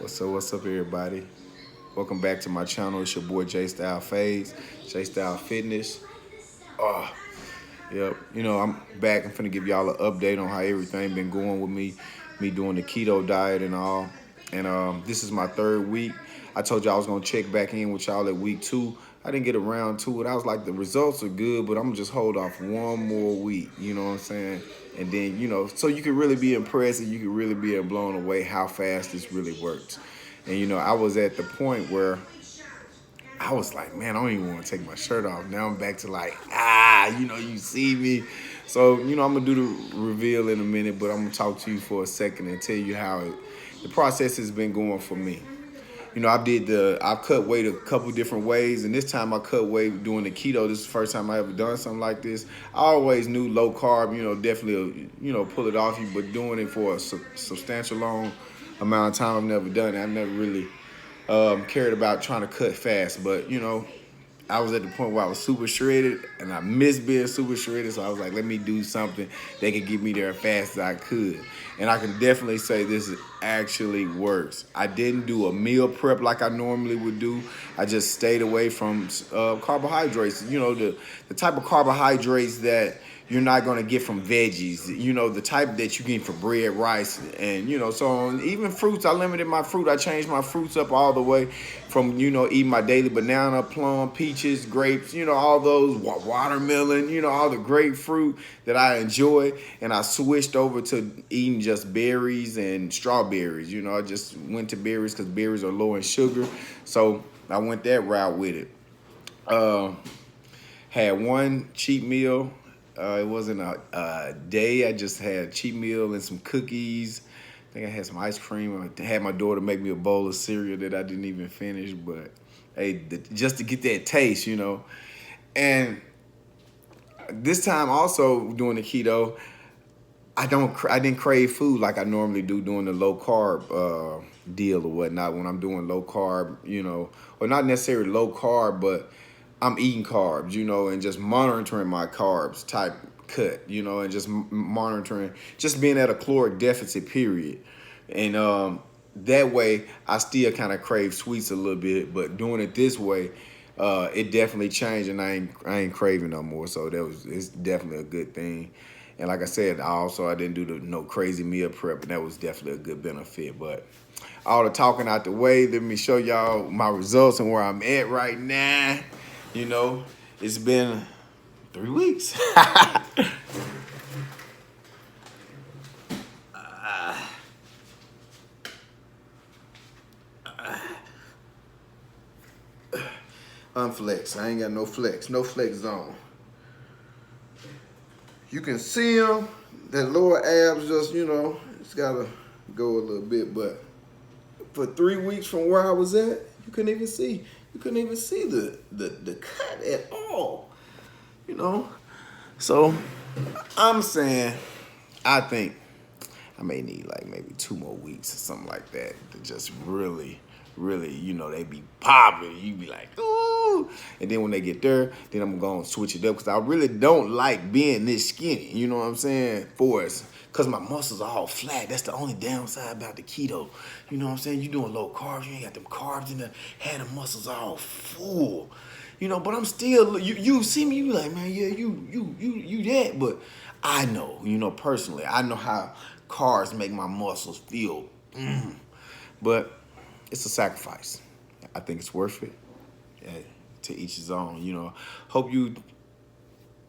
What's up, everybody? Welcome back to my channel. It's your boy J Style Fades, J Style Fitness. Oh, yep. I'm back. I'm finna give y'all an update on how everything been going with me doing the keto diet and all. And this is my third week. I told y'all I was gonna check back in with y'all at week 2. I didn't get around to it. I was like, the results are good, but I'm gonna just hold off one more week. You know what I'm saying? And then, so you can really be impressed and you can really be blown away how fast this really works. And I was at the point where I was like, man, I don't even want to take my shirt off. Now I'm back to like, you see me. So, I'm gonna do the reveal in a minute, but I'm gonna talk to you for a second and tell you how the process has been going for me. I've cut weight a couple different ways, and this time I cut weight doing the keto. This is the first time I ever done something like this. I always knew low carb, definitely, pull it off you, but doing it for a substantial long amount of time, I've never done it. I never really cared about trying to cut fast, but I was at the point where I was super shredded and I missed being super shredded. So I was like, let me do something that could get me there as fast as I could. And I can definitely say this actually works. I didn't do a meal prep like I normally would do. I just stayed away from carbohydrates. The type of carbohydrates that you're not going to get from veggies, the type that you get for bread, rice, and, so on. Even fruits, I limited my fruit. I changed my fruits up all the way from, eating my daily banana, plum, peaches, grapes, all those, watermelon, all the grapefruit that I enjoy. And I switched over to eating just berries and strawberries. I just went to berries because berries are low in sugar. So I went that route with it. Had one cheat meal. It wasn't a day. I just had a cheat meal and some cookies. I think I had some ice cream. I had my daughter make me a bowl of cereal that I didn't even finish, but hey, just to get that taste, And this time also doing the keto, I didn't crave food like I normally do doing the low carb deal or whatnot. When I'm doing low carb, or not necessarily low carb, but I'm eating carbs, and just monitoring my carbs type cut, and just monitoring, just being at a caloric deficit period. And that way, I still kind of crave sweets a little bit, but doing it this way, it definitely changed, and I ain't craving no more. So it's definitely a good thing. And like I said, I didn't do no crazy meal prep, and that was definitely a good benefit. But all the talking out the way, let me show y'all my results and where I'm at right now. It's been 3 weeks. Unflex. I ain't got no flex. No flex zone. You can see them. That lower abs just, it's got to go a little bit. But for 3 weeks from where I was at, you couldn't even see. You couldn't even see the cut at all. So I'm saying, I think I may need like maybe 2 more weeks or something like that to just really, they be popping. You be like, ooh. And then when they get there, then I'm going to switch it up because I really don't like being this skinny. You know what I'm saying? For us. Because my muscles are all flat. That's the only downside about the keto. You know what I'm saying? You doing low carbs. You ain't got them carbs in there. Had the muscles all full. But I'm still, you see me, you be like, man, yeah, you that. But I know, personally, I know how carbs make my muscles feel. But it's a sacrifice. I think it's worth it. Yeah, to each his own, Hope you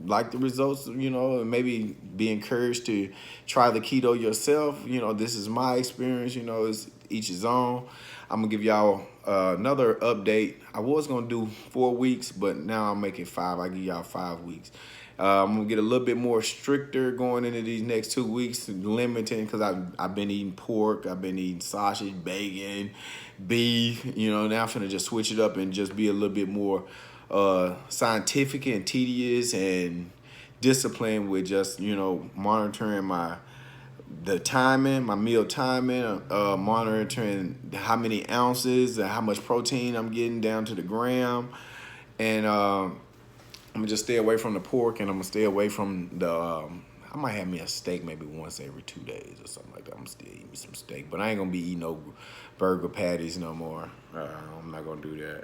like the results, and maybe be encouraged to try the keto yourself. This is my experience, it's each his own. I'm gonna give y'all another update. I was gonna do 4 weeks, but now I'm making 5. I give y'all 5 weeks. I'm gonna get a little bit more stricter going into these next 2 weeks, limiting because I've been eating pork, I've been eating sausage, bacon, beef. Now I'm finna just switch it up and just be a little bit more scientific and tedious and disciplined with just monitoring the timing, my meal timing, monitoring how many ounces and how much protein I'm getting down to the gram, and I'm gonna just stay away from the pork, and I'm gonna stay away from the I might have me a steak maybe once every 2 days or something like that. I'm still eating me some steak, but I ain't gonna be eating no burger patties no more. I'm not gonna do that.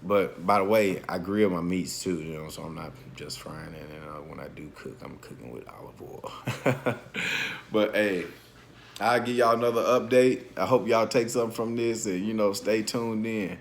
But by the way, I grill my meats too, you know, so I'm not just frying it. And when I do cook, I'm cooking with olive oil. But hey, I'll give y'all another update. I hope y'all take something from this and, you know, stay tuned in.